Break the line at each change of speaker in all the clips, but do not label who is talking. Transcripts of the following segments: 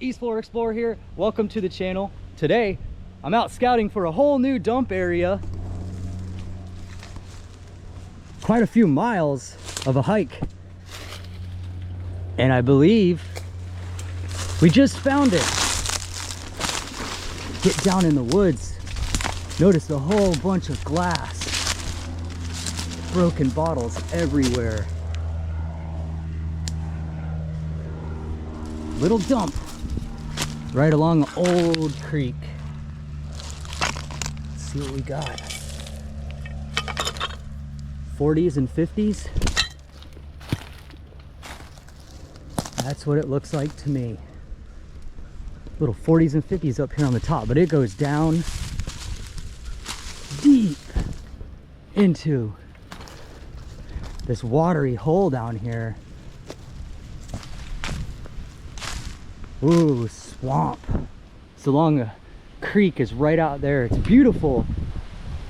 Peaceful Explorer here. Welcome to the channel. Today, I'm out scouting for a whole new dump area. Quite a few miles of a hike. And I believe we just found it. Get down in the woods. Notice a whole bunch of glass. Broken bottles everywhere. Little dump right along Old Creek. Let's see what we got. 40s and 50s. That's what it looks like to me. Little 40s and 50s up here on the top, but it goes down deep into this watery hole down here. Ooh, swamp. So long the creek is right out there. It's beautiful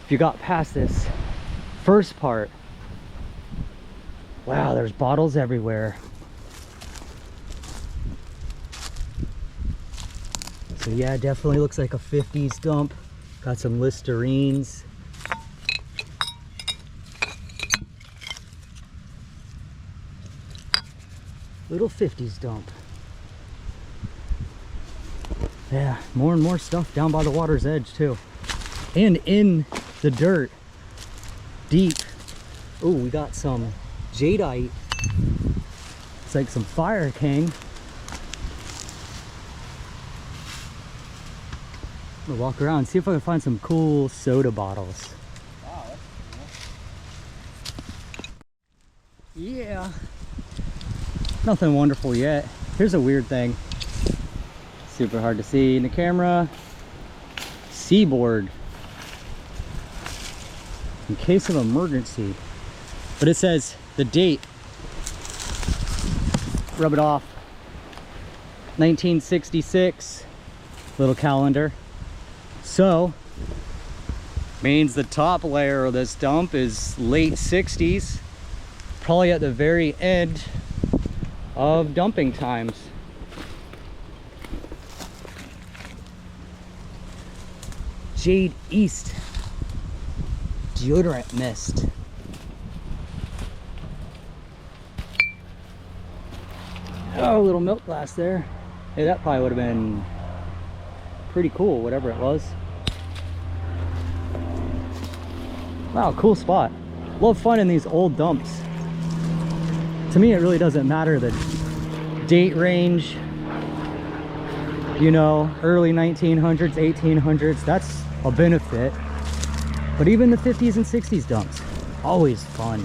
if you got past this first part. Wow, there's bottles everywhere. So yeah, definitely looks like a 50s dump. Got some Listerines. Little 50s dump. Yeah, more and more stuff down by the water's edge too. And in the dirt, deep. Oh, we got some jadeite. It's like some fire king. I'm gonna walk around and see if I can find some cool soda bottles. Wow, that's cool. Yeah. Nothing wonderful yet. Here's a weird thing. Super hard to see in the camera. Seaboard. In case of emergency. But it says the date. Rub it off. 1966. Little calendar. So, means the top layer of this dump is late 60s. Probably at the very end of dumping times. Jade East deodorant mist. Oh, a little milk glass there. Hey, that probably would have been pretty cool, whatever it was. Wow, cool spot. Love finding these old dumps. To me, it really doesn't matter the date range. You know, early 1900s, 1800s, that's a benefit. But even the 50s and 60s dumps, always fun.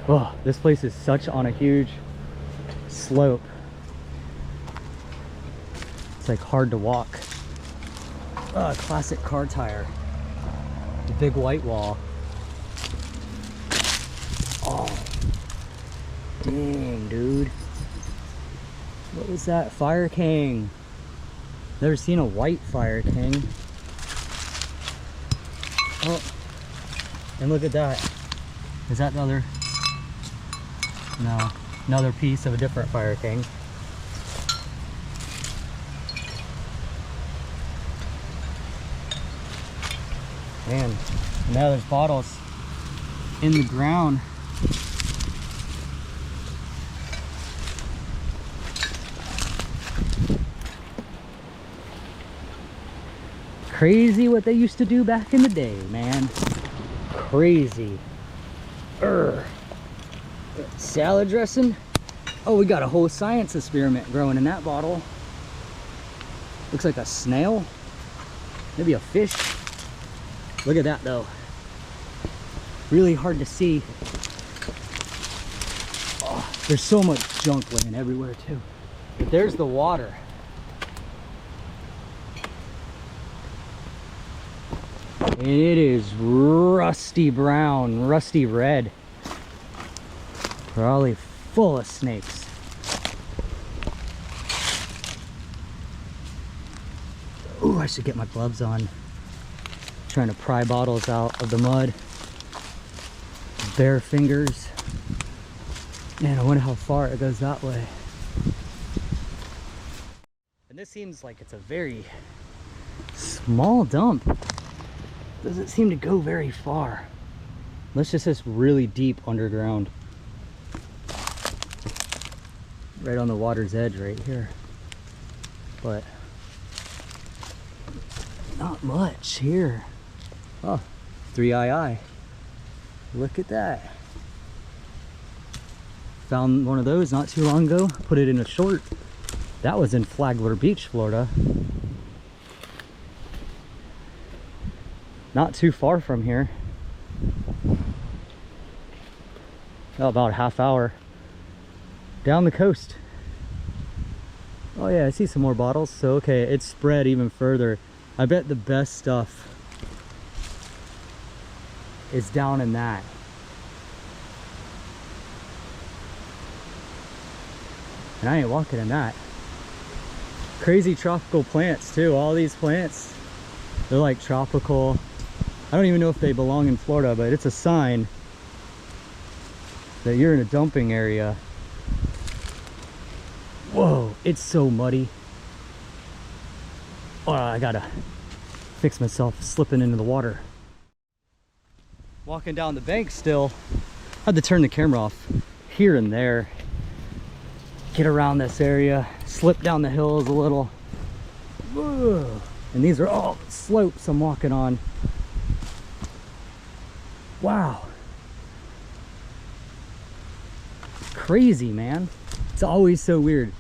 Oh, this place is such on a huge slope. It's like hard to walk. Classic car tire. The big white wall. Oh, dang, dude. What was that? Fire King. Never seen a white Fire King. Oh, and look at that. Is that the other? No, another piece of a different Fire King. Man, now there's bottles in the ground. Crazy what they used to do back in the day, man. Crazy. Salad dressing. Oh, we got a whole science experiment growing in that bottle. Looks like a snail. Maybe a fish. Look at that though. Really hard to see. Oh, there's so much junk laying everywhere too. But there's the water. And it is rusty brown, rusty red. Probably full of snakes. Ooh, I should get my gloves on. Trying to pry bottles out of the mud. Bare fingers. Man, I wonder how far it goes that way. And this seems like it's a very small dump. Doesn't seem to go very far. Unless it's just really deep underground. Right on the water's edge right here. But not much here. Oh, 3II. Look at that. Found one of those not too long ago. Put it in a short. That was in Flagler Beach, Florida. Not too far from here. About a half hour down the coast. Oh yeah, I see some more bottles. So okay, it's spread even further. I bet the best stuff is down in that. And I ain't walking in that. Crazy tropical plants too. All these plants, they're like tropical. I don't even know if they belong in Florida, but it's a sign that you're in a dumping area. Whoa, it's so muddy. Oh, I gotta fix myself slipping into the water. Walking down the bank still. I had to turn the camera off here and there. Get around this area, slip down the hills a little. Whoa. And these are all slopes I'm walking on. Wow. Crazy, man. It's always so weird.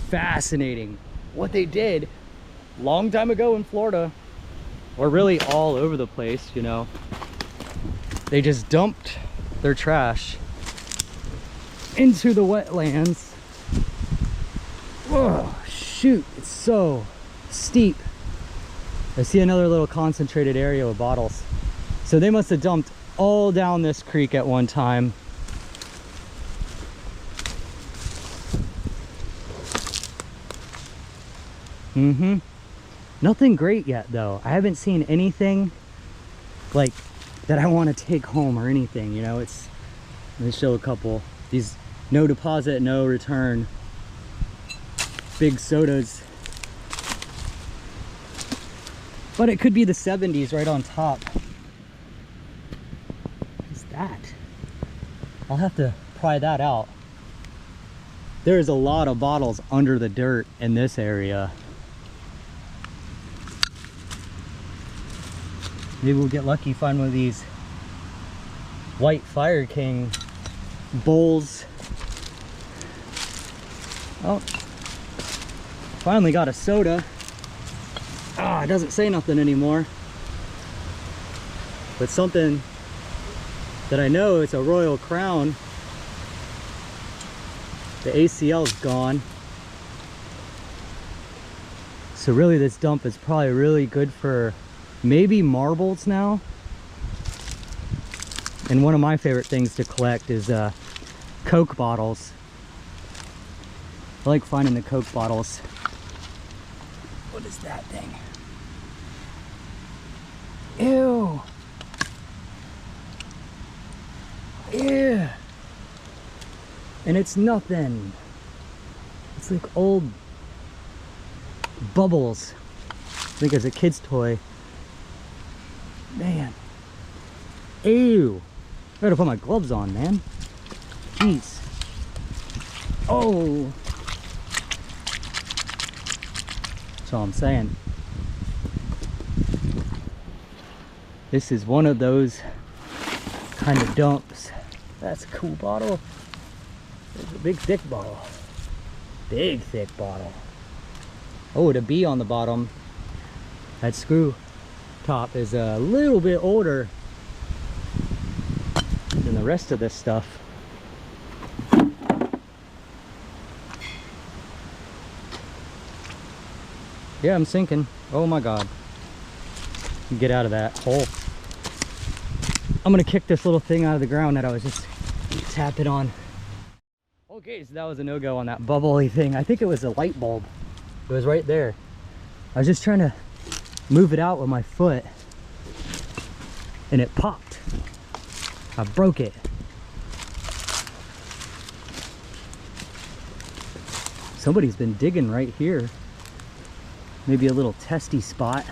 Fascinating. What they did long time ago in Florida, or really all over the place, you know. They just dumped their trash into the wetlands. Whoa, shoot, it's so steep. I see another little concentrated area with bottles. So they must have dumped all down this creek at one time. Nothing great yet though. I haven't seen anything like that I want to take home or anything, you know. It's, let me show a couple. These no deposit, no return big sodas. But it could be the 70s right on top. What's that? I'll have to pry that out. There's a lot of bottles under the dirt in this area. Maybe we'll get lucky, find one of these white Fire King bowls. Oh, finally got a soda. Ah, it doesn't say nothing anymore. But something that I know, it's a Royal Crown. The ACL's gone. So really this dump is probably really good for maybe marbles now. And one of my favorite things to collect is Coke bottles. I like finding the Coke bottles. What is that thing? Ew. Ew. And it's nothing. It's like old bubbles. I think it's a kid's toy. Man. Ew. I gotta put my gloves on, man. Jeez. Oh. That's all I'm saying. This is one of those kind of dumps. That's a cool bottle. There's a big thick bottle. Big thick bottle. Oh, the B on the bottom. That screw top is a little bit older than the rest of this stuff. Yeah, I'm sinking. Oh my god. Get out of that hole. I'm gonna kick this little thing out of the ground that I was just tapping on. Okay, so that was a no-go on that bubbly thing. I think it was a light bulb. It was right there. I was just trying to move it out with my foot and it popped. I broke it. Somebody's been digging right here. Maybe a little testy spot.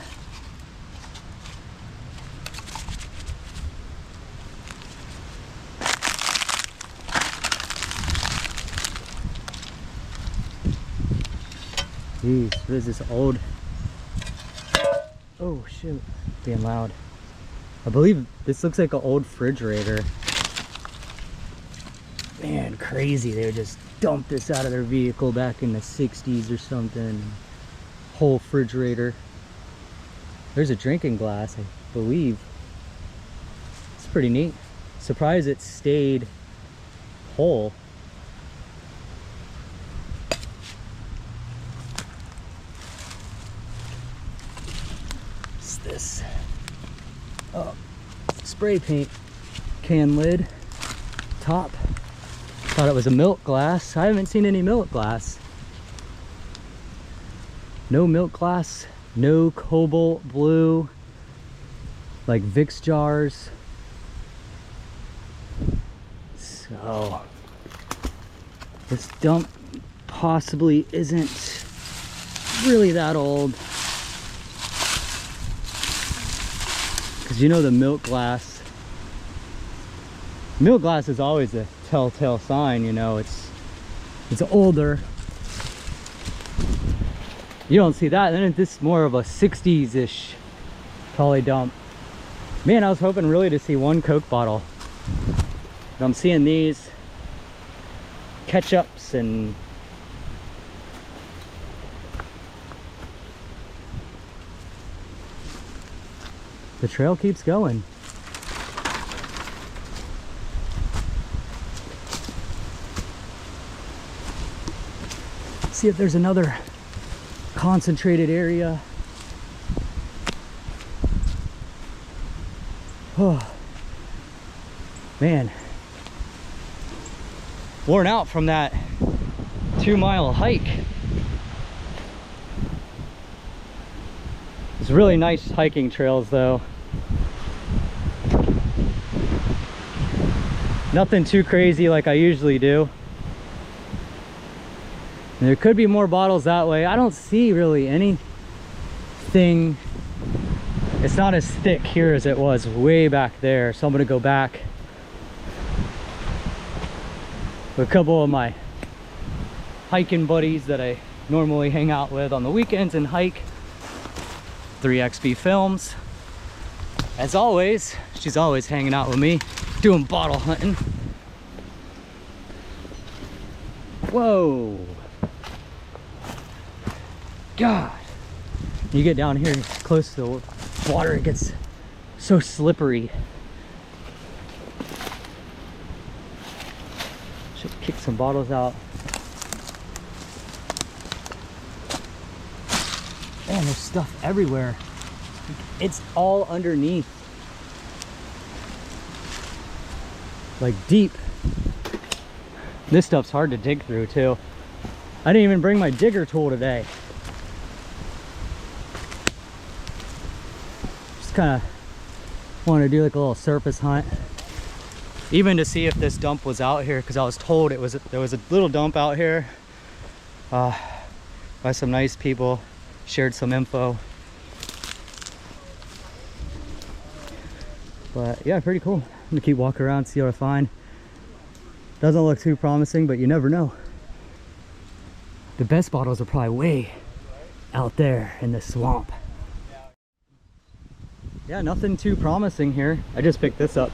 Jeez, what is this old? Oh shoot, being loud. I believe this looks like an old refrigerator. Man, crazy. They would just dump this out of their vehicle back in the 60s or something. Whole refrigerator. There's a drinking glass, I believe. It's pretty neat. Surprised it stayed whole. What's this? Oh, spray paint can lid top. Thought it was a milk glass. I haven't seen any milk glass. No milk glass, no cobalt blue, like Vicks jars. So this dump possibly isn't really that old. Because you know the milk glass is always a telltale sign, you know, it's older. You don't see that, then this is more of a 60s-ish trolley dump. Man, I was hoping really to see one Coke bottle. But I'm seeing these ketchups and the trail keeps going. See if there's another concentrated area. Oh man, worn out from that 2-mile hike. It's really nice hiking trails though. Nothing too crazy like I usually do. And there could be more bottles that way. I don't see really anything. It's not as thick here as it was way back there. So I'm gonna go back with a couple of my hiking buddies that I normally hang out with on the weekends and hike. 3XB Films. As always, she's always hanging out with me, doing bottle hunting. Whoa. God, you get down here close to the water, it gets so slippery. Should kick some bottles out. Man, there's stuff everywhere. It's all underneath, like deep. This stuff's hard to dig through too. I didn't even bring my digger tool today. Kind of want to do like a little surface hunt, even to see if this dump was out here, because I was told there was a little dump out here by some nice people. Shared some info, but yeah, pretty cool. I'm gonna keep walking around, see what I find. Doesn't look too promising, but you never know. The best bottles are probably way out there in the swamp. Yeah, nothing too promising here. I just picked this up.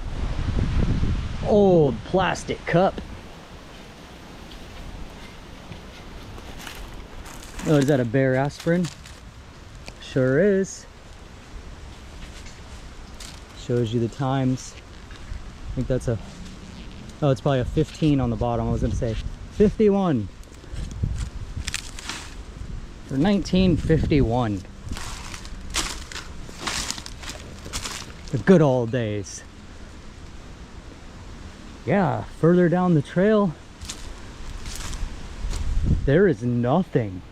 Old plastic cup. Oh, is that a Bear aspirin? Sure is. Shows you the times. I think that's a, oh, it's probably a 15 on the bottom. I was gonna say 51. For 1951. The good old days. Yeah, further down the trail, there is nothing.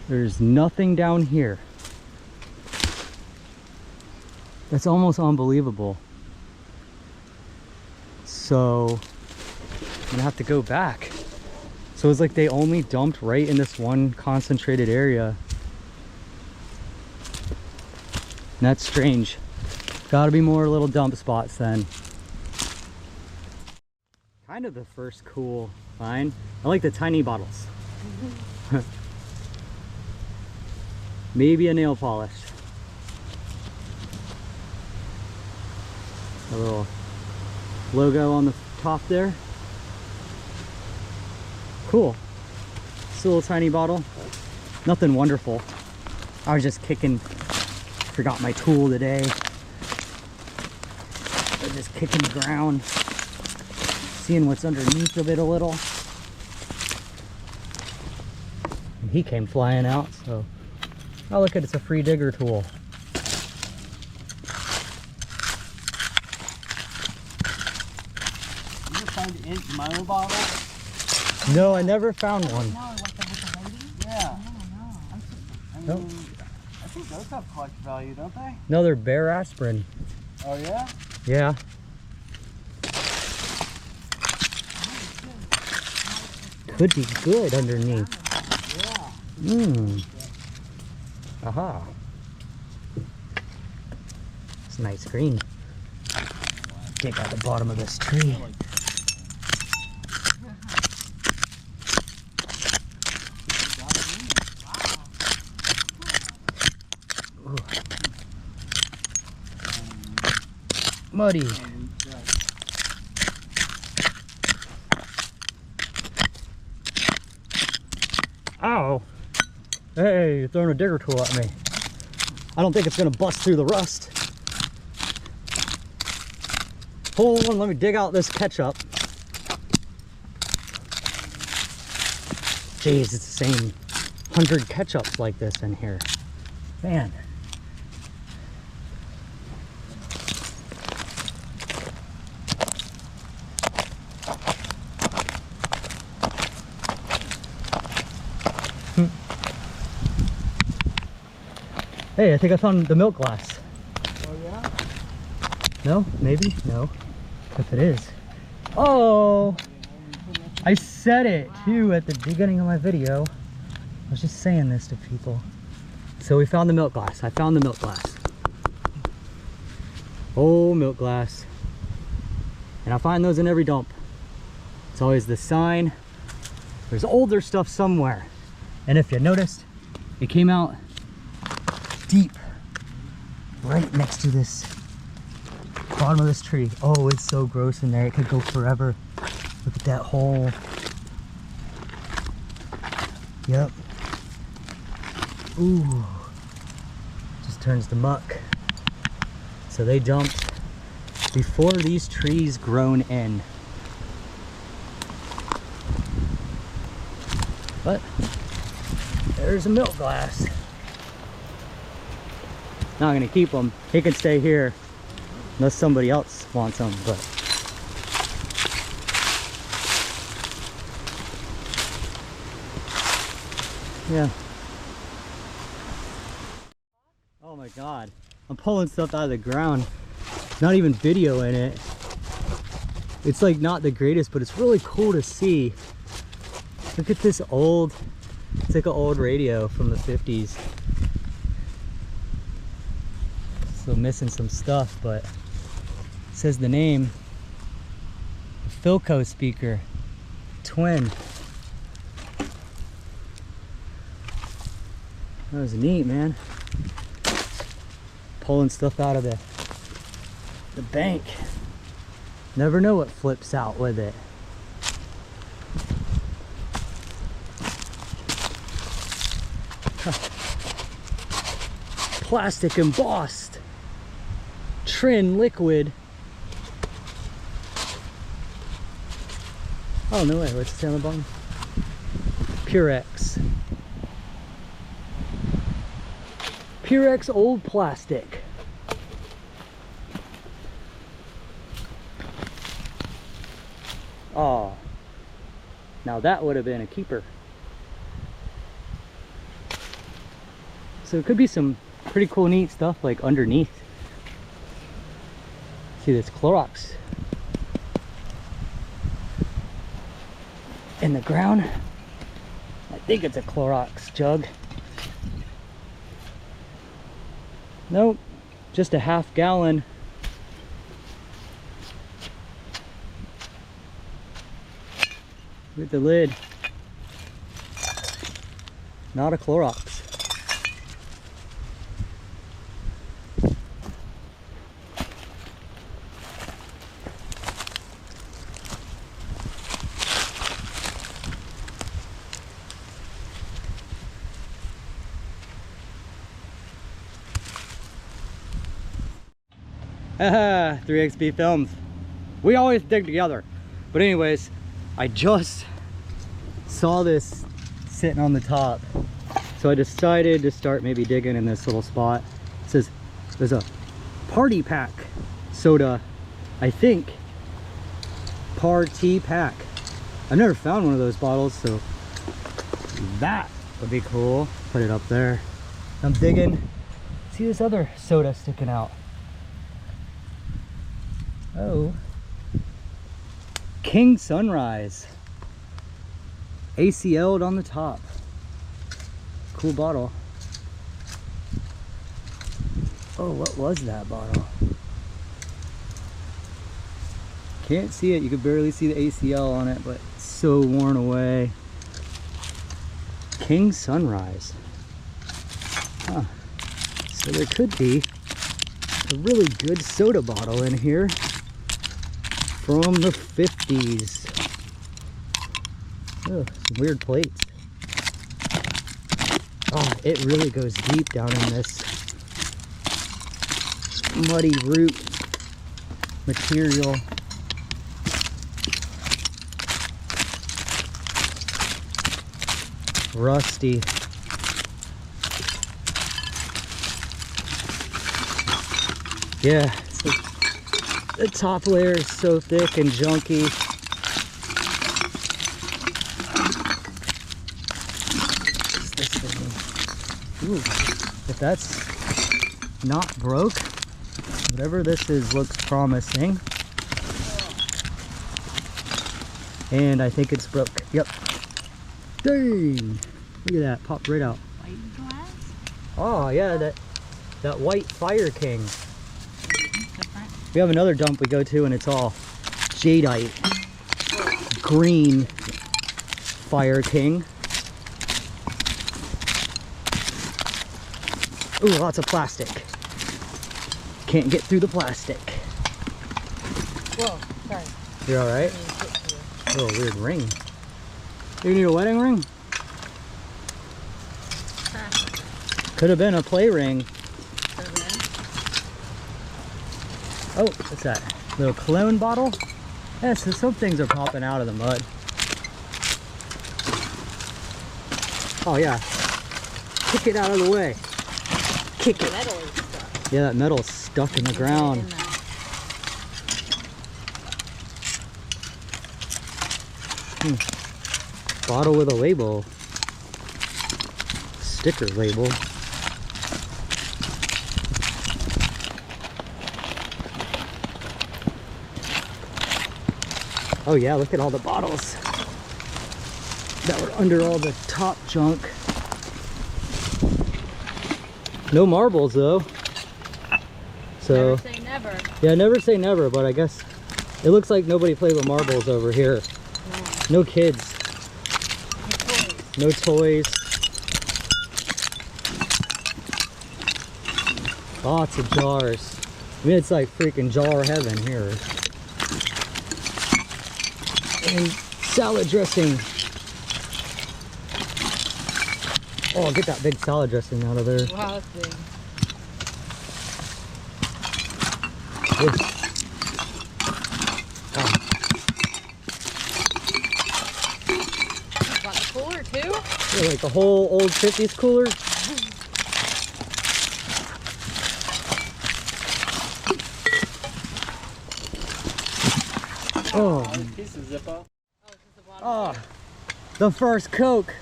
There's nothing down here. That's almost unbelievable. So I'm gonna have to go back, So it's like they only dumped right in this one concentrated area. And that's strange. Gotta be more little dump spots then. Kind of the first cool find. I like the tiny bottles. Maybe a nail polish. A little logo on the top there. Cool. It's a little tiny bottle. Nothing wonderful. I was just kicking, forgot my tool today. I was just kicking the ground, seeing what's underneath of it a little. And he came flying out, so. Oh, look at it, it's a free digger tool.
You ever find an inch Milo bottle?
No, I never found one.
No, like with the lady?
Yeah.
No.
I mean,
Nope.
I think those have collector value, don't they?
No, they're bare aspirin.
Oh yeah?
Yeah. Could be good underneath.
Yeah.
Mmm. Aha. It's a nice green. Dig out the bottom of this tree. Ooh. Muddy. Ow! Hey, you're throwing a digger tool at me. I don't think it's gonna bust through the rust. Hold on, let me dig out this ketchup. Jeez, it's the same 100 ketchups like this in here. Man. Hey, I think I found the milk glass.
Oh yeah?
No? Maybe? No. If it is. Oh! I said it too at the beginning of my video. I was just saying this to people. So we found the milk glass. I found the milk glass. Oh, milk glass. And I find those in every dump. It's always the sign. There's older stuff somewhere. And if you noticed, it came out deep right next to this bottom of this tree. Oh, it's so gross in there. It could go forever. Look at that hole. Yep. Ooh. Just turns to muck. So they dumped before these trees grown in. But there's a milk glass. Not gonna keep them. He can stay here unless somebody else wants them, but yeah. Oh my god. I'm pulling stuff out of the ground. Not even video in it. It's like not the greatest, but it's really cool to see. Look at this old, it's like an old radio from the 50s. Still missing some stuff, but it says the name. Philco speaker. Twin. That was neat, man. Pulling stuff out of the bank. Never know what flips out with it. Plastic embossed. Trin liquid. Oh no way, what's it say on the bottom? Purex. Purex old plastic. Oh, now that would have been a keeper. So it could be some pretty cool neat stuff like underneath. See this Clorox in the ground. think it's a Clorox jug. Nope, just a half-gallon. With the lid. Not a Clorox. Haha, 3XP Films. We always dig together. But anyways, I just saw this sitting on the top. So I decided to start maybe digging in this little spot. It says there's a party pack soda, I think. Party pack. I've never found one of those bottles, so that would be cool. Put it up there. I'm digging. See this other soda sticking out. Oh, King Sunrise, ACL'd on the top. Cool bottle. Oh, what was that bottle? Can't see it. You could barely see the ACL on it, but it's so worn away. King Sunrise. Huh. So there could be a really good soda bottle in here. From the 50s. Oh, some weird plates. Oh, it really goes deep down in this muddy root material. Rusty. Yeah. The top layer is so thick and junky. What's this thing? Ooh, if that's not broke, whatever this is looks promising. And I think it's broke. Yep. Dang! Look at that, popped right out.
White glass?
Oh yeah, that white Fire King.
Different.
We have another dump we go to and it's all jadeite, green Fire King. Ooh, lots of plastic. Can't get through the plastic.
Whoa, sorry.
You're all right? Oh, weird ring. You need a wedding ring? Could have been a play ring. Oh, what's that? Little cologne bottle? Yeah, so some things are popping out of the mud. Oh yeah. Kick it out of the way. Kick it.
Metal is stuck.
Yeah, that metal's stuck in the ground. Bottle with a label. Sticker label. Oh yeah, look at all the bottles that were under all the top junk. No marbles though. So
Never say never.
yeah, never say never, but I guess it looks like nobody played with marbles over here. No kids. No toys. Lots of jars. I mean, it's like freaking jar heaven here. And salad dressing. Oh, get that big salad dressing out of there.
Wow, that's big.
Yeah.
Got the cooler too?
Yeah, like the whole old 50s cooler. Oh,
Piece of Zippo.
Oh, this is the bottom.
oh, the first Coke.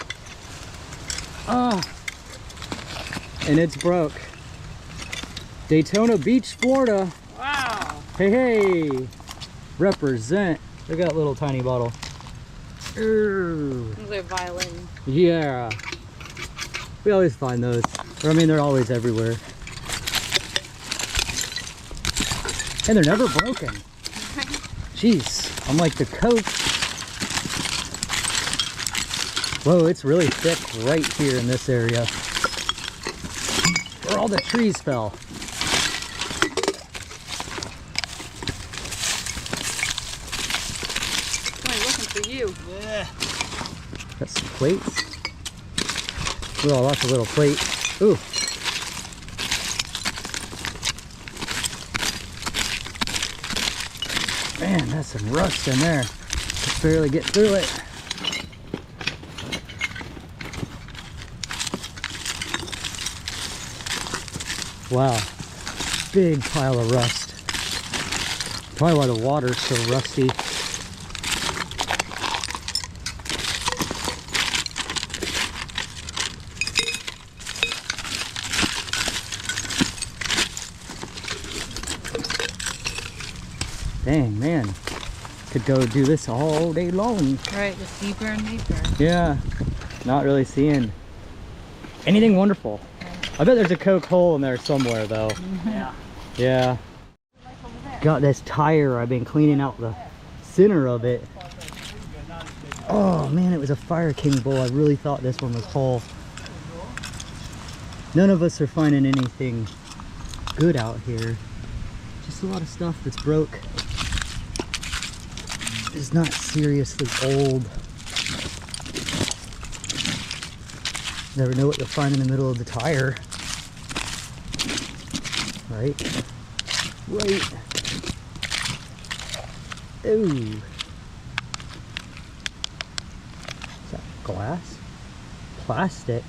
Oh, and it's broke. Daytona Beach, Florida.
Wow.
Hey, hey, represent. Look at that little tiny bottle. Ooh.
Looks like another violin.
Yeah. We always find those. Or, I mean, they're always everywhere. And they're never broken. Jeez, unlike the Coke. Whoa, it's really thick right here in this area. Where all the trees fell.
Somebody looking for you.
Yeah.
Got some plates. Oh, lots of little plates. Ooh. Man, that's some rust in there. Just barely get through it. Wow. Big pile of rust. Probably why the water's so rusty. Dang, man. Could go do this all day long.
Right, just deeper and deeper.
Yeah. Not really seeing anything wonderful. I bet there's a Coke hole in there somewhere, though.
Yeah.
Yeah. Got this tire. I've been cleaning out the center of it. Oh, man, it was a Fire King bull. I really thought this one was whole. None of us are finding anything good out here. Just a lot of stuff that's broke. It's not seriously old. Never know what you'll find in the middle of the tire. Right? Right. Ooh. Is that glass? Plastic?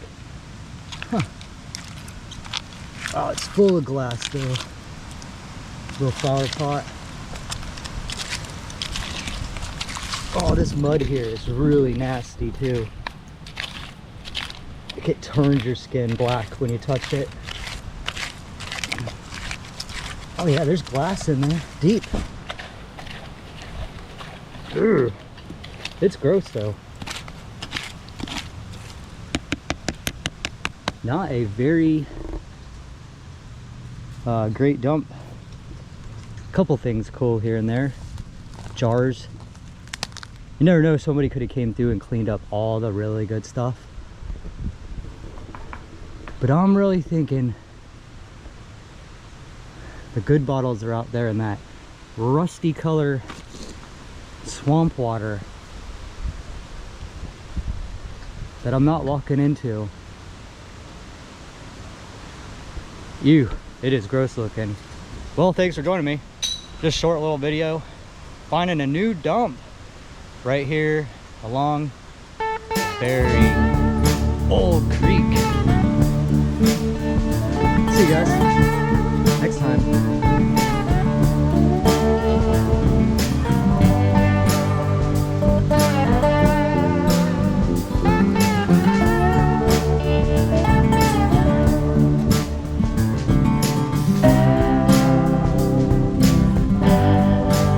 Huh. Oh, it's full of glass though. Little flower pot. Oh, this mud here is really nasty too. Like it turns your skin black when you touch it. Oh yeah, there's glass in there, deep. Ugh. It's gross though. Not a very great dump. Couple things cool here and there. Jars. You never know, somebody could have came through and cleaned up all the really good stuff. But I'm really thinking the good bottles are out there in that rusty color swamp water that I'm not walking into. Ew, it is gross looking. Well, thanks for joining me. Just short little video. Finding a new dump right here along very old creek. See you guys.